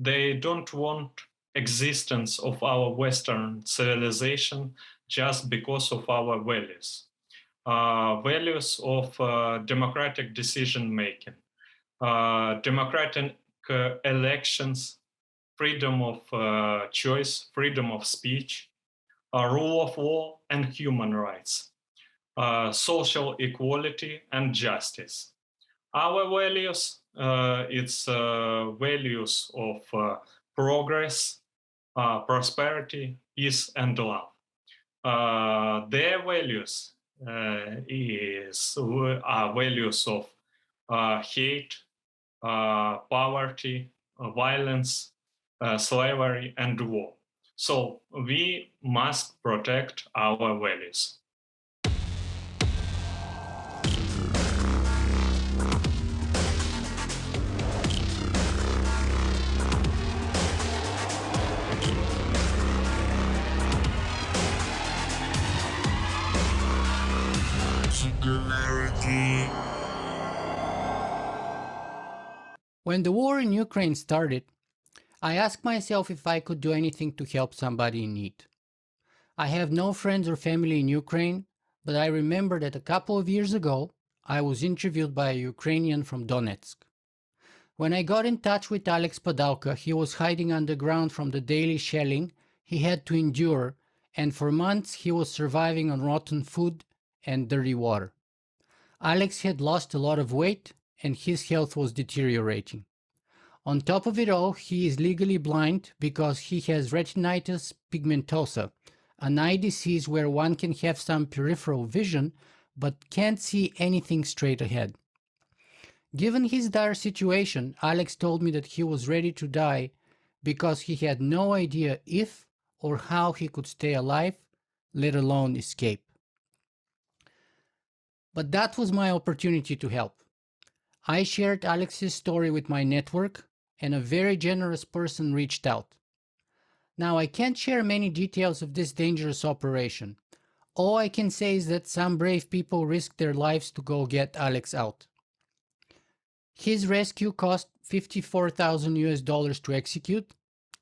They don't want existence of our Western civilization just because of our values. Values of democratic decision making, democratic elections, freedom of choice, freedom of speech, rule of law and human rights, social equality and justice. Our values, it's values of progress, prosperity, peace, and love. Their values are values of hate, poverty, violence, slavery, and war. So we must protect our values. When the war in Ukraine started, I asked myself if I could do anything to help somebody in need. I have no friends or family in Ukraine, but I remember that a couple of years ago, I was interviewed by a Ukrainian from Donetsk. When I got in touch with Alex Padalka, he was hiding underground from the daily shelling he had to endure, and for months he was surviving on rotten food and dirty water. Alex had lost a lot of weight, and his health was deteriorating. On top of it all, he is legally blind because he has retinitis pigmentosa, an eye disease where one can have some peripheral vision but can't see anything straight ahead. Given his dire situation, Alex told me that he was ready to die because he had no idea if or how he could stay alive, let alone escape. But that was my opportunity to help. I shared Alex's story with my network, and a very generous person reached out. Now, I can't share many details of this dangerous operation. All I can say is that some brave people risked their lives to go get Alex out. His rescue cost $54,000 to execute,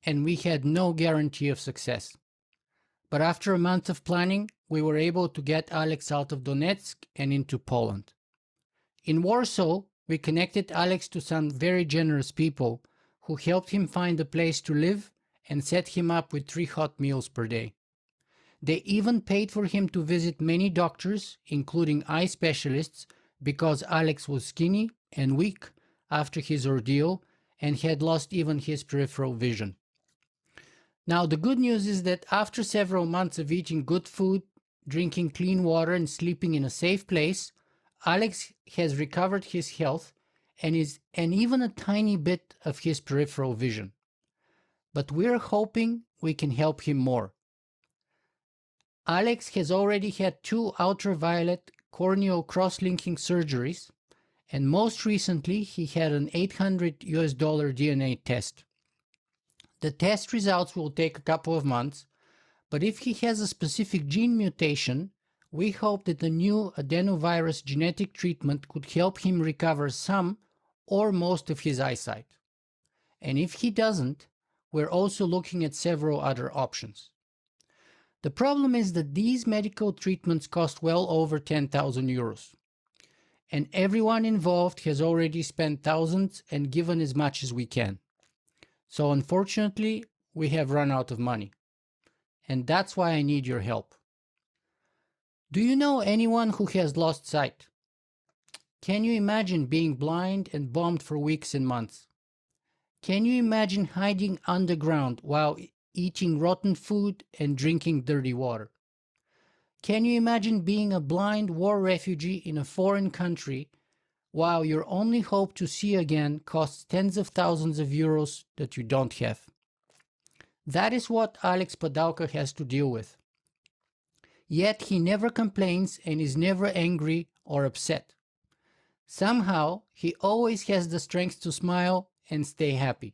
and we had no guarantee of success. But after a month of planning, we were able to get Alex out of Donetsk and into Poland. In Warsaw, we connected Alex to some very generous people who helped him find a place to live and set him up with 3 hot meals per day. They even paid for him to visit many doctors, including eye specialists, because Alex was skinny and weak after his ordeal and had lost even his peripheral vision. Now, the good news is that after several months of eating good food, drinking clean water, and sleeping in a safe place, Alex has recovered his health and even a tiny bit of his peripheral vision. But we're hoping we can help him more. Alex has already had 2 ultraviolet corneal cross-linking surgeries, and most recently he had an $800 DNA test. The test results will take a couple of months, but if he has a specific gene mutation, we hope that the new adenovirus genetic treatment could help him recover some or most of his eyesight. And if he doesn't, we're also looking at several other options. The problem is that these medical treatments cost well over 10,000 euros. And everyone involved has already spent thousands and given as much as we can. So unfortunately, we have run out of money. And that's why I need your help. Do you know anyone who has lost sight? Can you imagine being blind and bombed for weeks and months? Can you imagine hiding underground while eating rotten food and drinking dirty water? Can you imagine being a blind war refugee in a foreign country while your only hope to see again costs tens of thousands of euros that you don't have? That is what Alex Padalka has to deal with. Yet he never complains and is never angry or upset. Somehow, he always has the strength to smile and stay happy.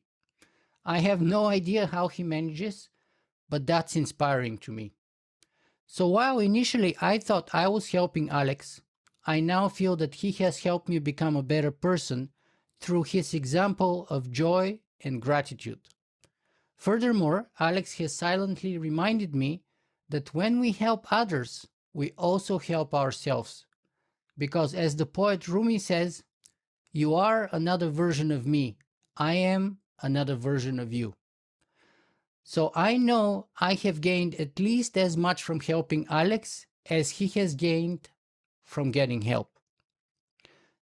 I have no idea how he manages, but that's inspiring to me. So while initially I thought I was helping Alex, I now feel that he has helped me become a better person through his example of joy and gratitude. Furthermore, Alex has silently reminded me that when we help others, we also help ourselves. Because as the poet Rumi says, you are another version of me. I am another version of you. So I know I have gained at least as much from helping Alex as he has gained from getting help.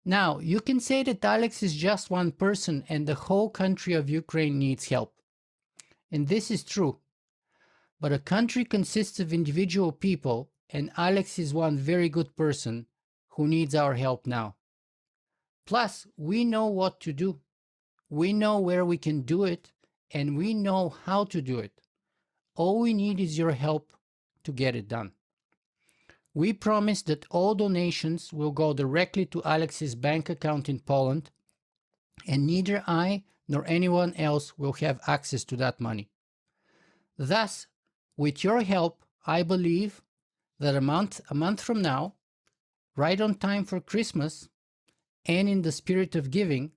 Now, you can say that Alex is just one person and the whole country of Ukraine needs help. And this is true. But a country consists of individual people, and Alex is one very good person who needs our help now. Plus, we know what to do. We know where we can do it, and we know how to do it. All we need is your help to get it done. We promise that all donations will go directly to Alex's bank account in Poland, and neither I nor anyone else will have access to that money. Thus, with your help, I believe that a month from now, right on time for Christmas, and in the spirit of giving,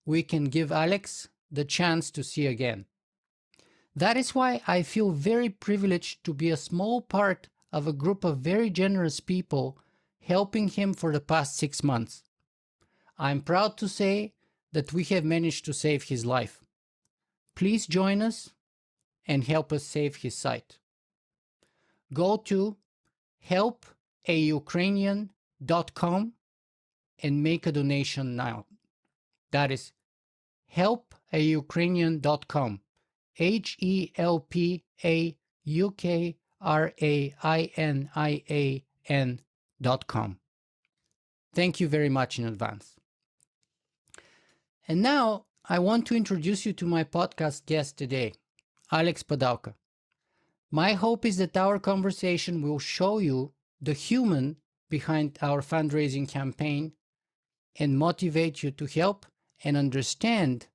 we can give Alex the chance to see again. That is why I feel very privileged to be a small part of a group of very generous people helping him for the past 6 months. I'm proud to say that we have managed to save his life. Please join us and help us save his sight. Go to helpaukrainian.com and make a donation now. That is helpaukrainian.com. helpaukrainian.com. Thank you very much in advance. And now I want to introduce you to my podcast guest today, Alex Padalka. My hope is that our conversation will show you the human behind our fundraising campaign and motivate you to help and understand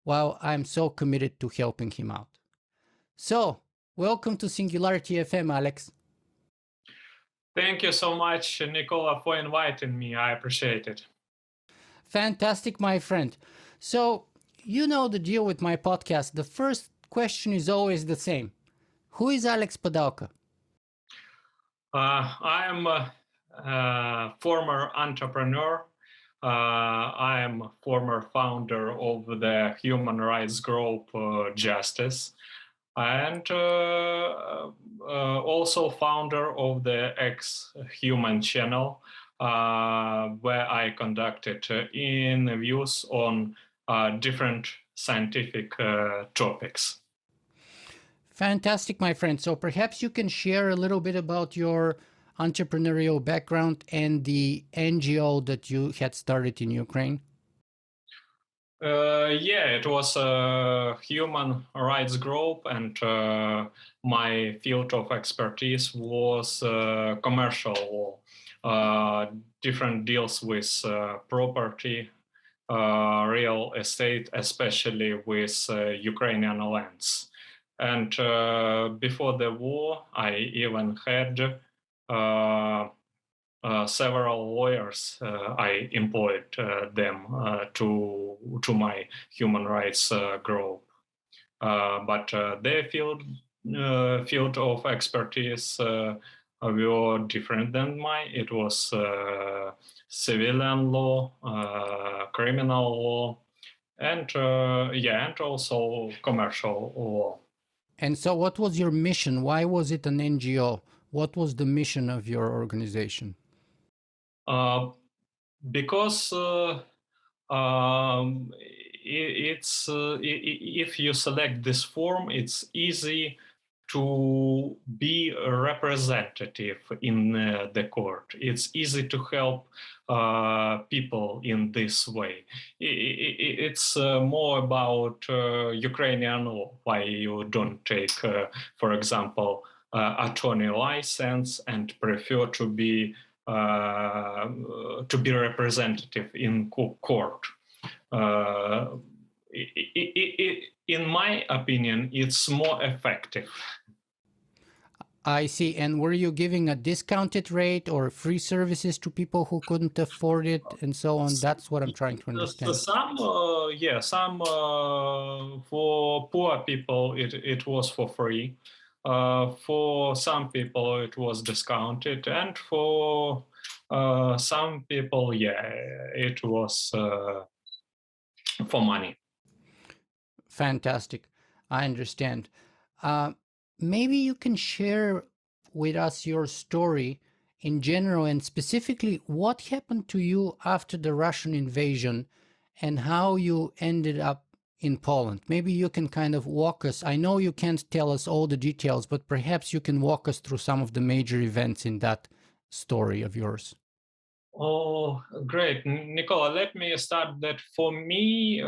why I'm so committed to helping him out. So, welcome to Singularity FM, Alex. Thank you so much, Nicola, for inviting me. I appreciate it. Fantastic, my friend. So, you know the deal with my podcast. The first question is always the same. Who is Alex Padalka? I am a former entrepreneur. I am a former founder of the human rights group Justice, and also founder of the Ex-Human channel, where I conducted interviews on different scientific topics. Fantastic, my friend. So perhaps you can share a little bit about your entrepreneurial background and the NGO that you had started in Ukraine. Yeah, it was a human rights group, and my field of expertise was commercial law, different deals with property, real estate, especially with Ukrainian lands. And before the war, I even had several lawyers. I employed them to my human rights group, but their field of expertise were different than mine. It was civilian law, criminal law, and and also commercial law. And so what was your mission? Why was it an NGO? What was the mission of your organization? Because it's if you select this form, it's easy to be a representative in the court. It's easy to help people in this way. It's more about Ukrainian law, why you don't take, for example, attorney license and prefer to be representative in court. In my opinion, it's more effective. I see. And were you giving a discounted rate or free services to people who couldn't afford it and so on? That's what I'm trying to understand. Some, some for poor people it was for free. For some people it was discounted, and for some people, it was for money. Fantastic. I understand. Maybe you can share with us your story in general and specifically what happened to you after the Russian invasion and how you ended up in Poland. Maybe you can kind of walk us. I know you can't tell us all the details, but perhaps you can walk us through some of the major events in that story of yours. Oh, great, Nicola. Let me start that for me,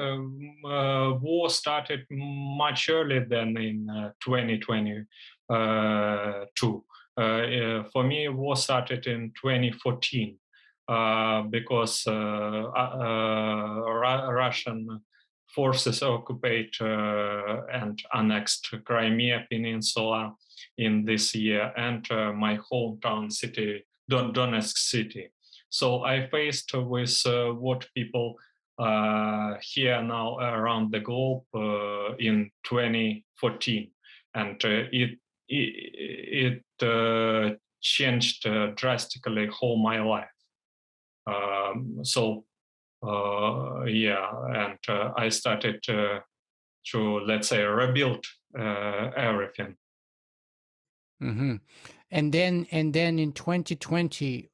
war started much earlier than in 2022. For me, war started in 2014 because Russian forces occupied and annexed Crimea Peninsula in this year, and my hometown city, Donetsk city. So I faced with what people here now around the globe in 2014, and it changed drastically whole my life. And I started to, let's say, rebuild everything. Mm-hmm. And then in 2020,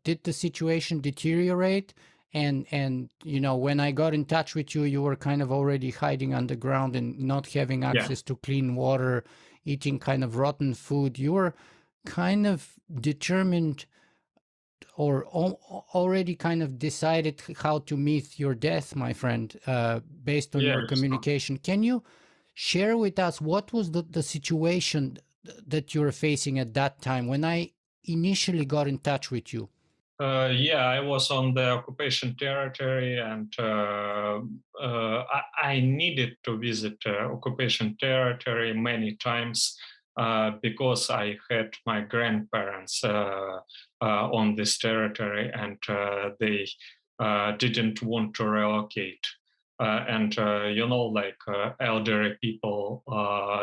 did the situation deteriorate? And when I got in touch with you, you were kind of already hiding underground and not having access to clean water, eating kind of rotten food. You were kind of determined or already kind of decided how to meet your death, my friend, based on your communication. Can you share with us what was the situation that you were facing at that time when I initially got in touch with you? I was on the occupation territory, and I needed to visit occupation territory many times because I had my grandparents on this territory, and they didn't want to relocate. And elderly people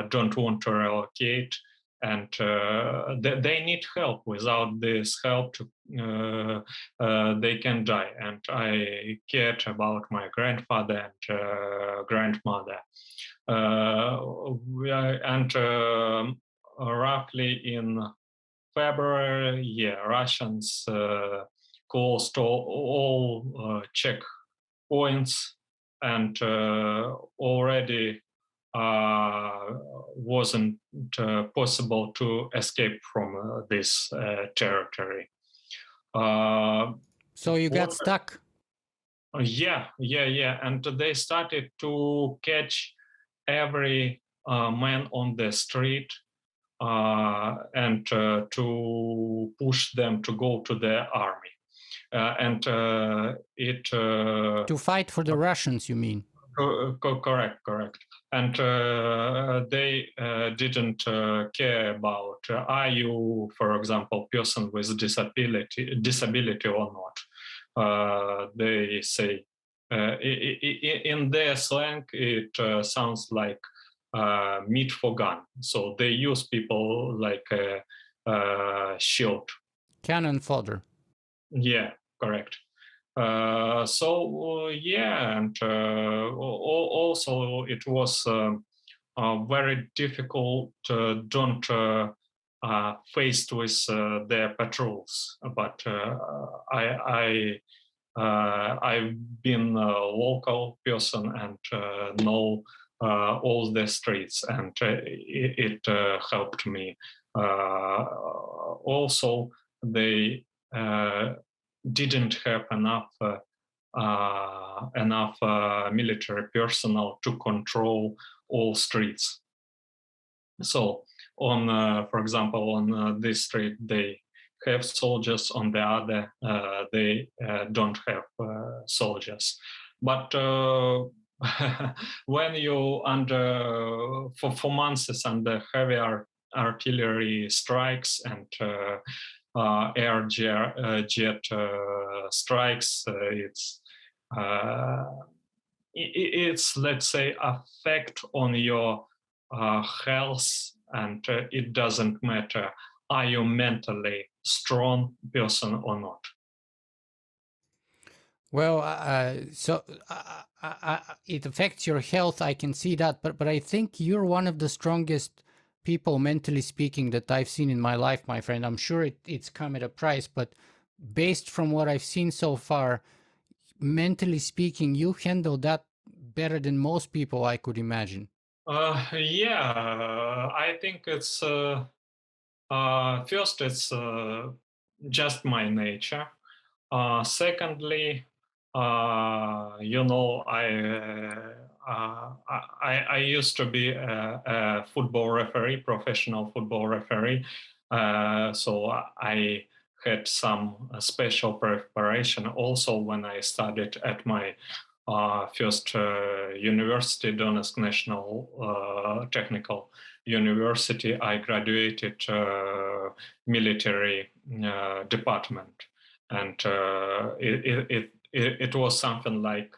don't want to relocate, and they need help. Without this help, they can die. And I cared about my grandfather and grandmother. And roughly in February, Russians closed all checkpoints, and already wasn't possible to escape from this territory. So you got stuck? Yeah. And they started to catch every man on the street and to push them to go to the army. To fight for the Russians, you mean? Correct. And they didn't care about are you, for example, person with disability or not. They say in their slang it sounds like meat for gun. So they use people like a shield. Cannon fodder. Yeah, correct. And also it was very difficult. Don't faced with their patrols, but I've been a local person and know all the streets, and it helped me. Also, they didn't have enough military personnel to control all streets. So for example, on this street they have soldiers, on the other they don't have soldiers. But when you for months is under heavier artillery strikes and air jet strikes. It's, let's say, effect on your health, and it doesn't matter are you mentally strong person or not. Well, it affects your health. I can see that, but I think you're one of the strongest people, mentally speaking, that I've seen in my life, my friend. I'm sure it's come at a price, but based from what I've seen so far, mentally speaking, you handle that better than most people, I could imagine. Yeah, I think it's first it's just my nature. Secondly, you know, I used to be a football referee, professional football referee. So I had some special preparation also when I studied at my first university, Donetsk National Technical University. I graduated military department, and it was something like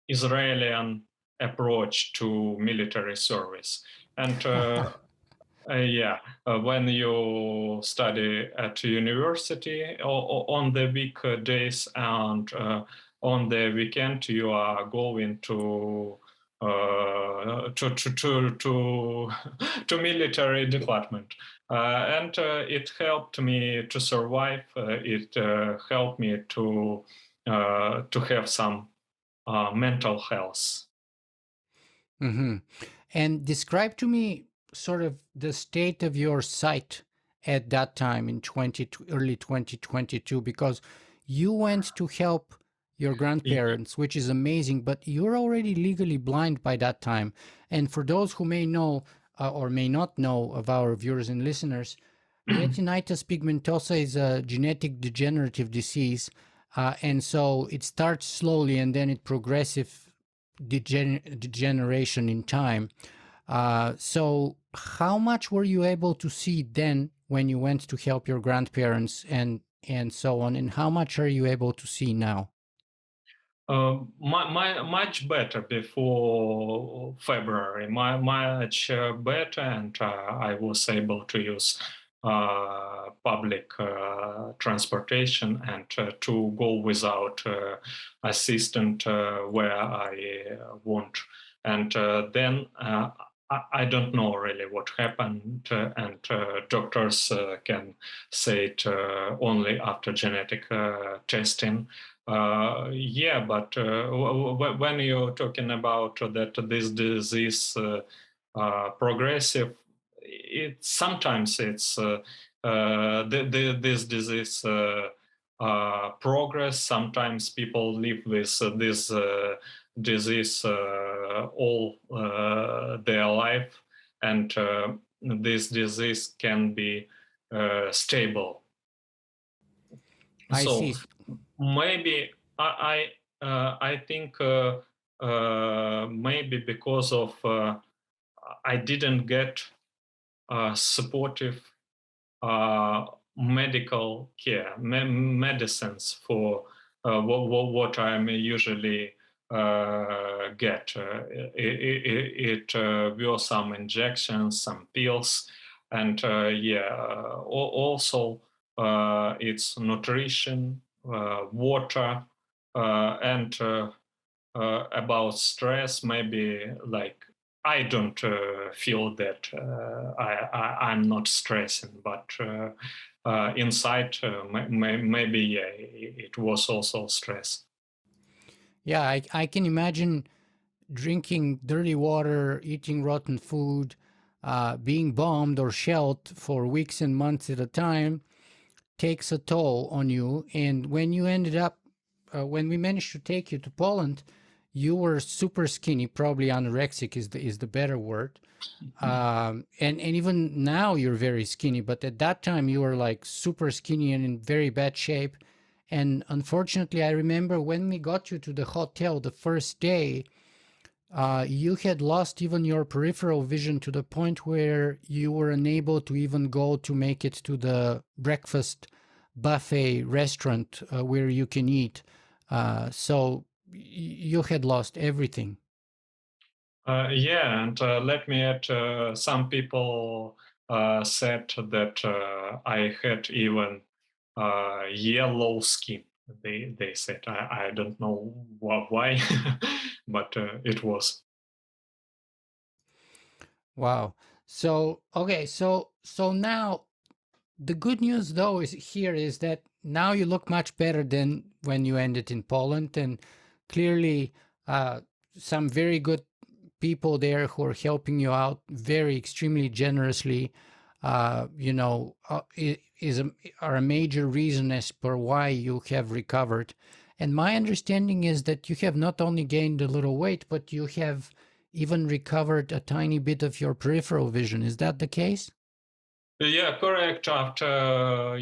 Israeli approach to military service. And yeah, when you study at university on the weekdays and on the weekend, you are going to to military department, and it helped me to survive. It helped me to have some mental health. Mm-hmm. And describe to me sort of the state of your sight at that time in early 2022, because you went to help your grandparents, which is amazing, but you're already legally blind by that time. And for those who may know or may not know of our viewers and listeners, retinitis pigmentosa is a genetic degenerative disease. And so it starts slowly and then it progressive degeneration in time. So how much were you able to see then when you went to help your grandparents and so on, and how much are you able to see now? Much better before February, much better, and I was able to use public transportation and to go without assistant where I want. And then I don't know really what happened, and doctors can say it only after genetic testing. Yeah, but when you're talking about that this disease progressive, sometimes it's this disease progress. Sometimes people live with this disease all their life, and this disease can be stable. I So see. maybe I think maybe because of I didn't get supportive medical care, medicines for what I'm usually get. It were some injections, some pills, and yeah, also it's nutrition, water, and about stress. Maybe like I don't feel that I'm not stressing, but inside maybe yeah, it was also stress. Yeah, I can imagine drinking dirty water, eating rotten food, being bombed or shelled for weeks and months at a time takes a toll on you. And when you ended up, when we managed to take you to Poland, you were super skinny, probably anorexic is the better word. And even now you're very skinny, but at that time you were like super skinny and in very bad shape. And unfortunately, I remember when we got you to the hotel the first day, you had lost even your peripheral vision to the point where you were unable to even go to make it to the breakfast buffet restaurant where you can eat. So you had lost everything. Yeah, and let me add, some people said that I had even yellow skin. They said I don't know why, but it was. Wow. So okay, so now the good news though is that now you look much better than when you ended in Poland, and clearly some very good people there who are helping you out very extremely generously. Are a major reason as per why you have recovered. And my understanding is that you have not only gained a little weight, but you have even recovered a tiny bit of your peripheral vision. Is that the case? Yeah, correct. After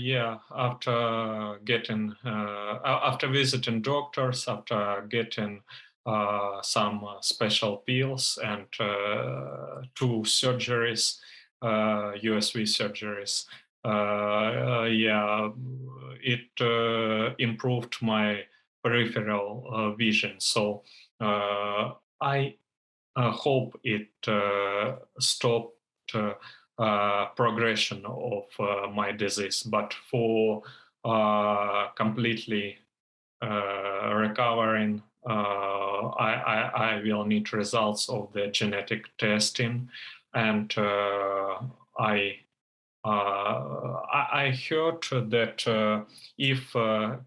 visiting doctors, after getting some special pills and two surgeries, USV surgeries, yeah, it improved my peripheral vision. So I hope it stopped progression of my disease. But for completely recovering, I will need results of the genetic testing, and I heard that if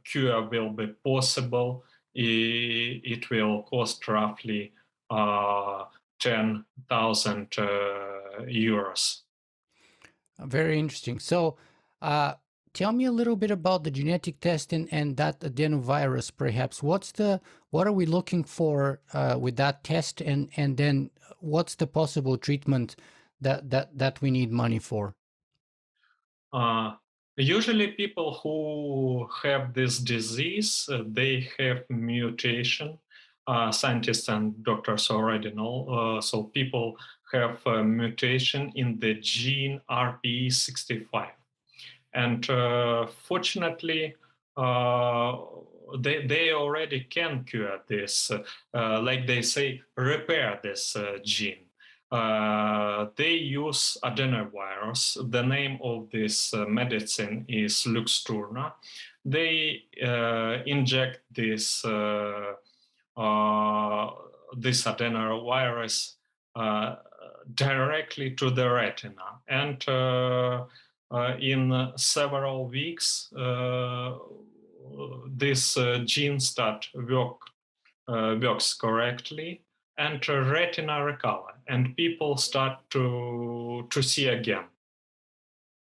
cure will be possible, it will cost roughly 10,000 euros. Very interesting. So, tell me a little bit about the genetic test and that adenovirus, perhaps. What are we looking for with that test, and then what's the possible treatment that we need money for? Uh, Usually, people who have this disease, they have mutation. Scientists and doctors already know. So people have a mutation in the gene RPE65. And fortunately, uh, they already can cure this, like they say, repair this gene. They use adenovirus. The name of this medicine is Luxturna. They inject uh, this adenovirus uh, directly to the retina, and in several weeks, this gene works correctly, and retina recover, and people start to see again.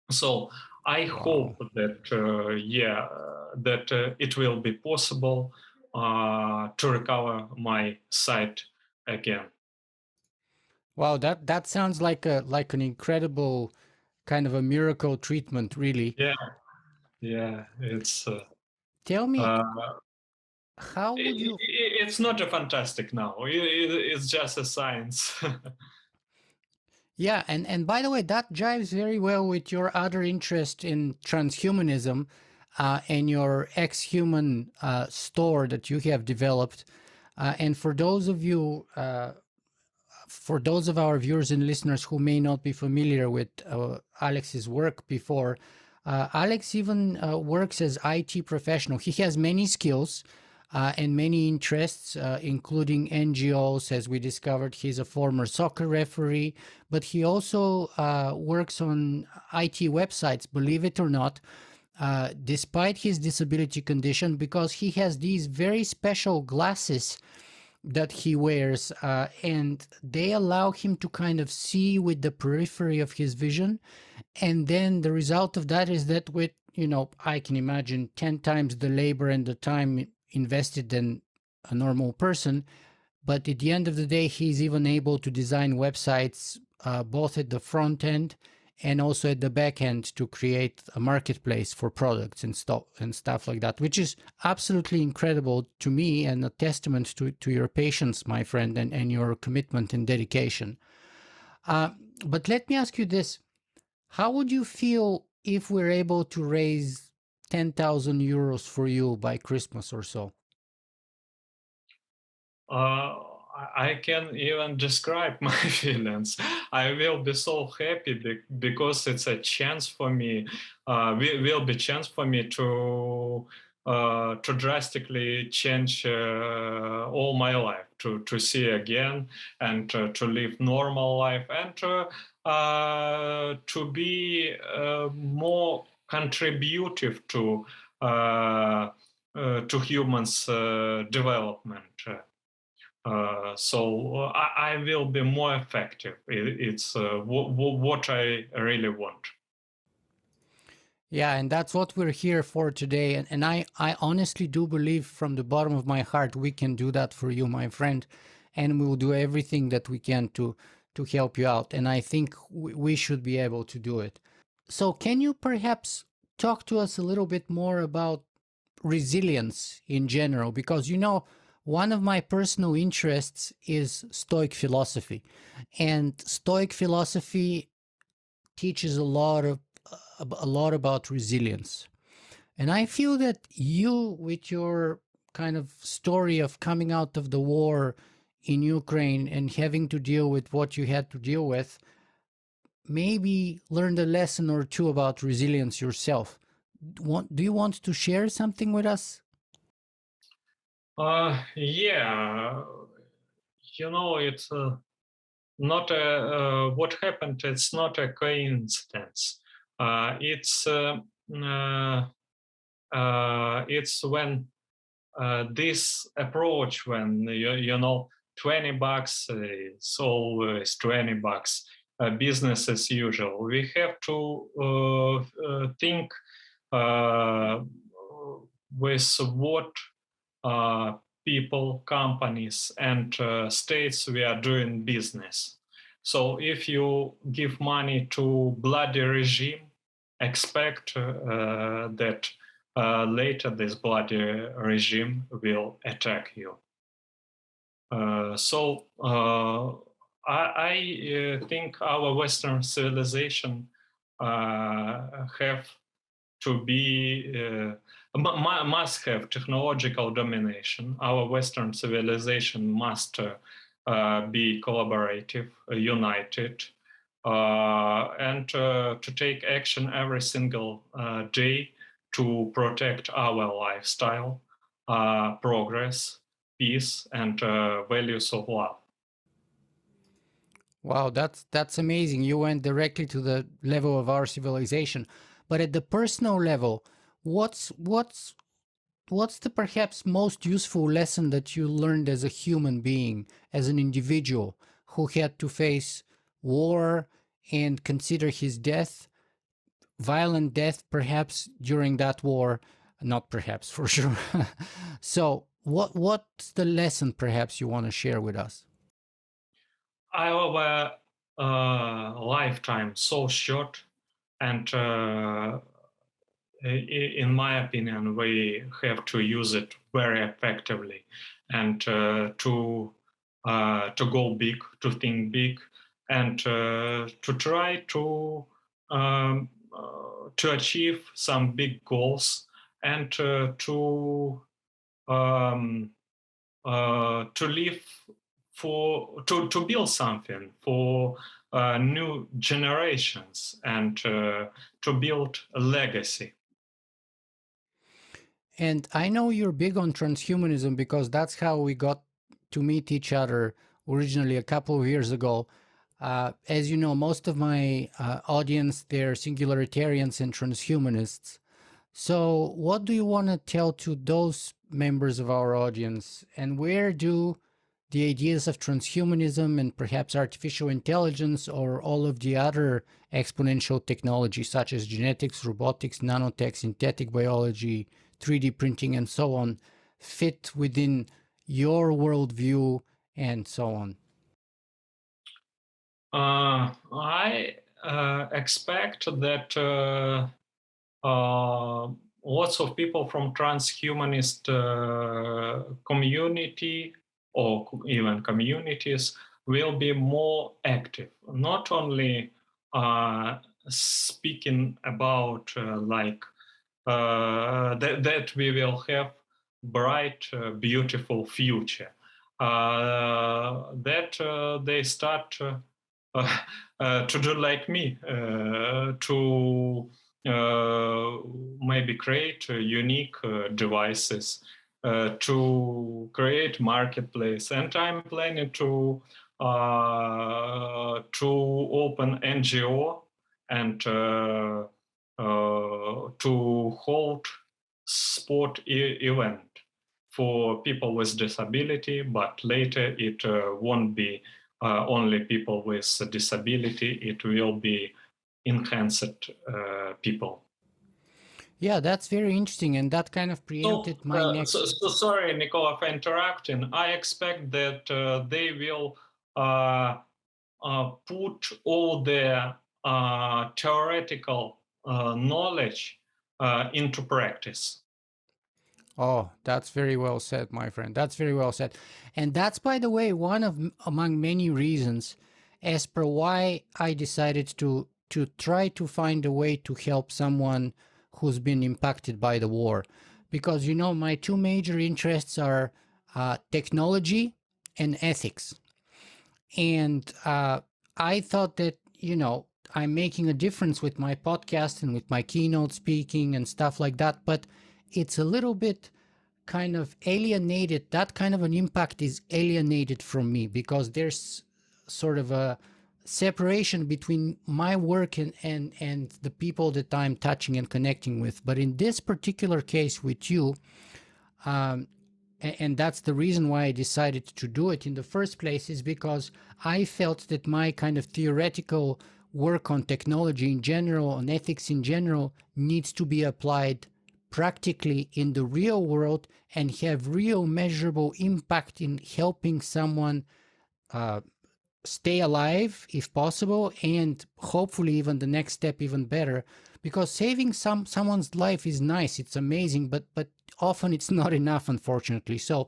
So I Wow. hope that it will be possible to recover my sight again. Wow, that sounds like an incredible kind of a miracle treatment, really. Yeah, yeah, it's. Tell me, Uh, how would you it's not a fantastic now. It's just a science. Yeah, and by the way, that jives very well with your other interest in transhumanism and your ex-human store that you have developed. And for those of our viewers and listeners who may not be familiar with Alex's work before, Alex even works as IT professional. He has many skills and many interests, including NGOs. As we discovered, he's a former soccer referee, but he also works on IT websites, believe it or not, despite his disability condition, because he has these very special glasses that he wears, and they allow him to kind of see with the periphery of his vision. And then the result of that is that with, I can imagine 10 times the labor and the time invested than a normal person. But at the end of the day, he's even able to design websites both at the front end and also at the back end to create a marketplace for products and stuff like that, which is absolutely incredible to me and a testament to your patience, my friend, and your commitment and dedication. But let me ask you this. How would you feel if we're able to raise 10,000 euros for you by Christmas or so? I can even describe my feelings. I will be so happy because it's a chance for me. Will be chance for me to drastically change all my life, to see again and to live normal life and to be more contributive to humans' development. So I will be more effective. It's what I really want. Yeah, and that's what we're here for today. And I honestly do believe from the bottom of my heart we can do that for you, my friend. And we'll do everything that we can to help you out. And I think we should be able to do it. So can you perhaps talk to us a little bit more about resilience in general? Because, you know, one of my personal interests is Stoic philosophy. And Stoic philosophy teaches a lot about resilience. And I feel that you, with your kind of story of coming out of the war in Ukraine and having to deal with what you had to deal with, maybe learned a lesson or two about resilience yourself. Do you want to share something with us? Yeah, it's not what happened. It's not a coincidence. Uh, it's when this approach, when you know, $20 is always $20, business as usual. We have to think uh, with what uh, people, companies, and states we are doing business. So if you give money to bloody regime, expect that later this bloody regime will attack you. I think our Western civilization have to be must have technological domination. Our Western civilization must be collaborative, united, and to take action every single day to protect our lifestyle, progress, peace, and values of love. Wow, that's amazing. You went directly to the level of our civilization. But at the personal level, what's the perhaps most useful lesson that you learned as a human being, as an individual who had to face war and consider his death, violent death perhaps during that war, not perhaps for sure. So what's the lesson perhaps you want to share with us? Our lifetime so short, and in my opinion, we have to use it very effectively and to go big, to think big, and to try to achieve some big goals and um, to live to build something for new generations and to build a legacy. And I know you're big on transhumanism because that's how we got to meet each other originally a couple of years ago. As you know, most of my audience, they're singularitarians and transhumanists. So what do you want to tell to those members of our audience? And where do the ideas of transhumanism and perhaps artificial intelligence or all of the other exponential technology such as genetics, robotics, nanotech, synthetic biology, 3D printing, and so on fit within your worldview and so on? I expect that lots of people from transhumanist community or even communities will be more active, not only speaking about that we will have bright, beautiful future. That they start to do like me, to maybe create unique devices, to create marketplace, and I'm planning to open NGO and to hold sport event for people with disability, but later it won't be only people with disability, it will be enhanced people. Yeah, that's very interesting, and that kind of So, preempted my next. sorry, Nicola, for interrupting. I expect that they will put all their theoretical knowledge into practice. Oh, that's very well said, my friend. That's very well said. And that's, by the way, one of among many reasons as per why I decided to try to find a way to help someone who's been impacted by the war. Because, you know, my two major interests are technology and ethics. And I thought that, you know, I'm making a difference with my podcast and with my keynote speaking and stuff like that. But it's a little bit kind of alienated. That kind of an impact is alienated from me because there's sort of a separation between my work and the people that I'm touching and connecting with. But in this particular case with you, um, and that's the reason why I decided to do it in the first place, is because I felt that my kind of theoretical work on technology in general, on ethics in general, needs to be applied practically in the real world and have real measurable impact in helping someone uh, stay alive if possible, and hopefully even the next step even better, because saving someone's life is nice, it's amazing, but often it's not enough, unfortunately. So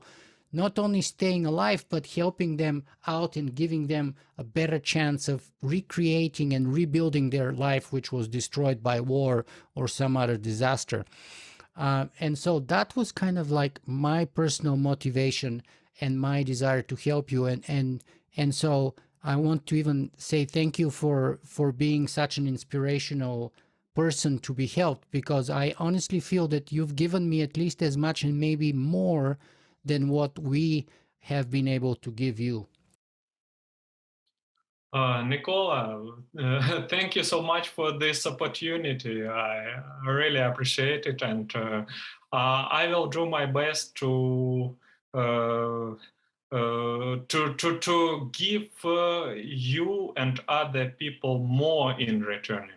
not only staying alive but helping them out and giving them a better chance of recreating and rebuilding their life which was destroyed by war or some other disaster. And so that was kind of like my personal motivation and my desire to help you. And so I want to even say thank you for being such an inspirational person to be helped, because I honestly feel that you've given me at least as much and maybe more than what we have been able to give you. Nicola, thank you so much for this opportunity. I really appreciate it, and I will do my best uh, to give you and other people more in returning.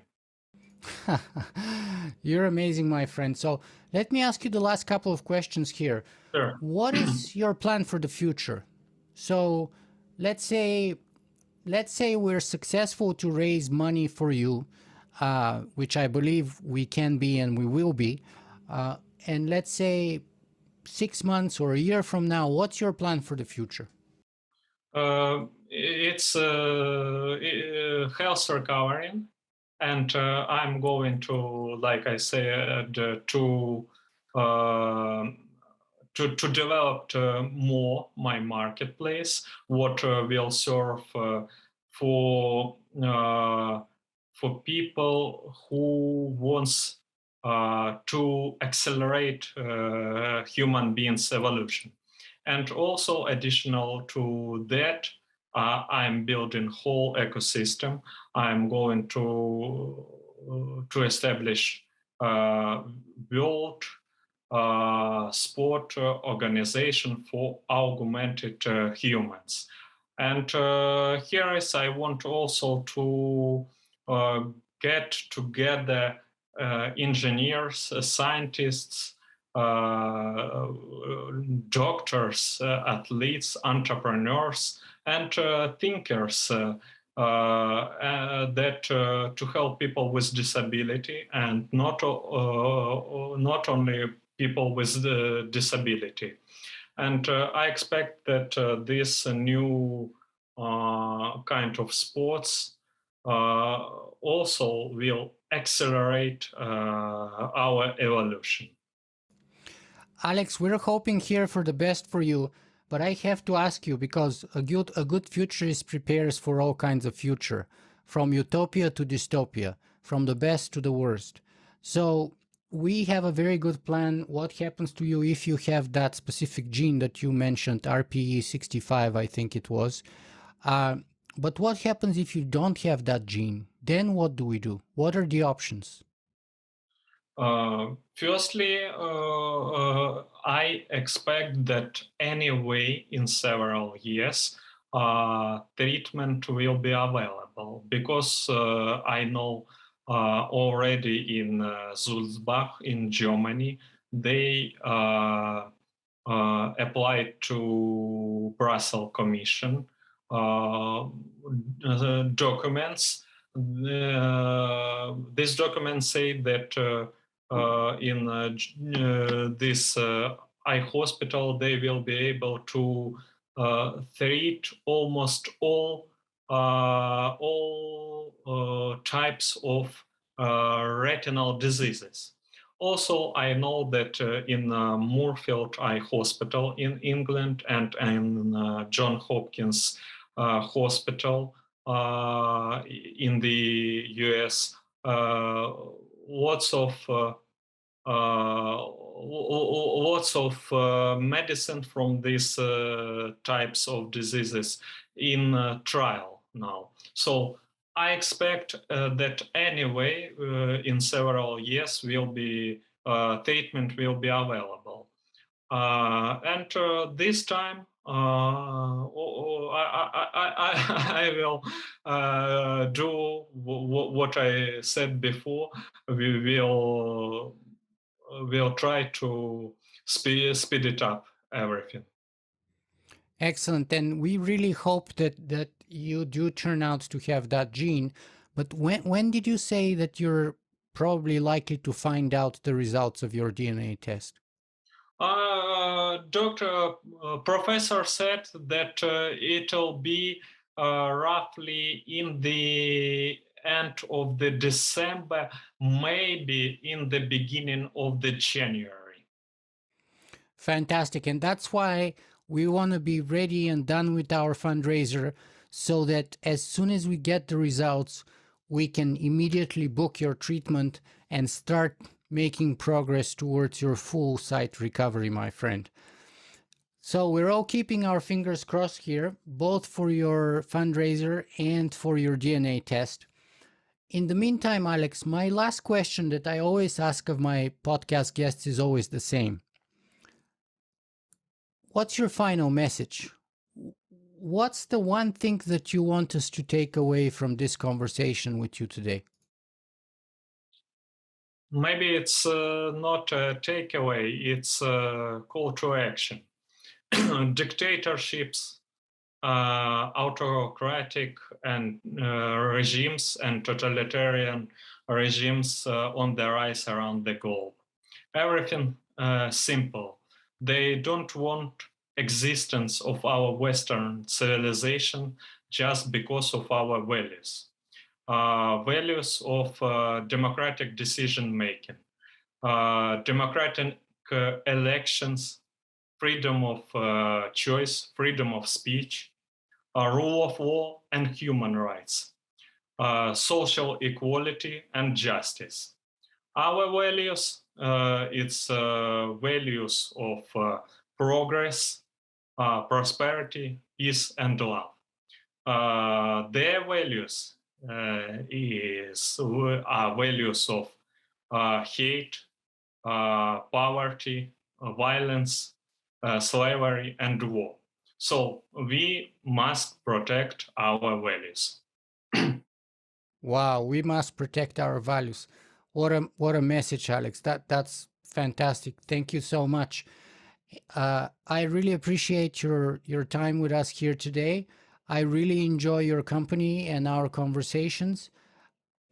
You're amazing, my friend. So let me ask you the last couple of questions here. Sure. What is your plan for the future? So let's say we're successful to raise money for you, which I believe we can be and we will be. Uh, and let's say 6 months or a year from now, what's your plan for the future? It's health recovering, and I'm going to, like I said, uh, to develop more my marketplace, what will serve for uh, for people who wants to accelerate human beings' evolution. And also additional to that, I'm building whole ecosystem. I'm going to establish world sport organization for augmented humans. And here is I want also to uh, get together engineers, scientists, doctors, athletes, entrepreneurs, and thinkers that to help people with disability, and not only people with disability. And I expect that this new kind of sports also will accelerate our evolution. Alex, we're hoping here for the best for you, but I have to ask you because a good futurist prepares for all kinds of future, from utopia to dystopia, from the best to the worst. So we have a very good plan. What happens to you if you have that specific gene that you mentioned, RPE65, I think it was. Uh, but what happens if you don't have that gene? Then what do we do? What are the options? Firstly, I expect that anyway, in several years, treatment will be available because I know already in Sulzbach in Germany, they applied to Brussels Commission uh, documents. These documents say that in this eye hospital, they will be able to treat almost all types of retinal diseases. Also, I know that in Moorfield Eye Hospital in England and in John Hopkins Hospital in the US, lots of medicine from these types of diseases in trial now. So I expect that anyway, in several years, treatment will be available. And this time, I will do what I said before. We will try to speed it up, everything. Excellent. And we really hope that you do turn out to have that gene. But when did you say that you're probably likely to find out the results of your DNA test? Doctor Professor said that it'll be roughly in the end of the December, maybe in the beginning of the January. Fantastic. And that's why we want to be ready and done with our fundraiser so that as soon as we get the results, we can immediately book your treatment and start making progress towards your full sight recovery, my friend. So we're all keeping our fingers crossed here, both for your fundraiser and for your DNA test. In the meantime, Alex, my last question that I always ask of my podcast guests is always the same. What's your final message? What's the one thing that you want us to take away from this conversation with you today? Maybe it's not a takeaway, it's a call to action. Dictatorships, autocratic and regimes and totalitarian regimes on the rise around the globe. Everything simple. They don't want existence of our Western civilization just because of our values. Values of democratic decision making, democratic elections, freedom of choice, freedom of speech, rule of law and human rights, social equality and justice. Our values, it's values of progress, prosperity, peace, and love. Their values are values of hate, poverty, violence, slavery, and war. So we must protect our values. Wow, we must protect our values. What a message, Alex. That's fantastic. Thank you so much. I really appreciate your time with us here today. I really enjoy your company and our conversations.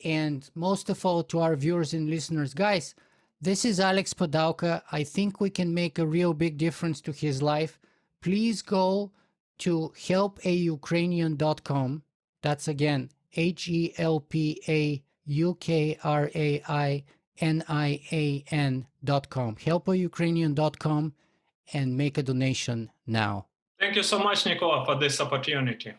And most of all, to our viewers and listeners, guys, this is Alex Padalka. I think we can make a real big difference to his life. Please go to helpaukrainian.com. That's again, helpaukrainian.com. helpaukrainian.com and make a donation now. Thank you so much, Nicola, for this opportunity.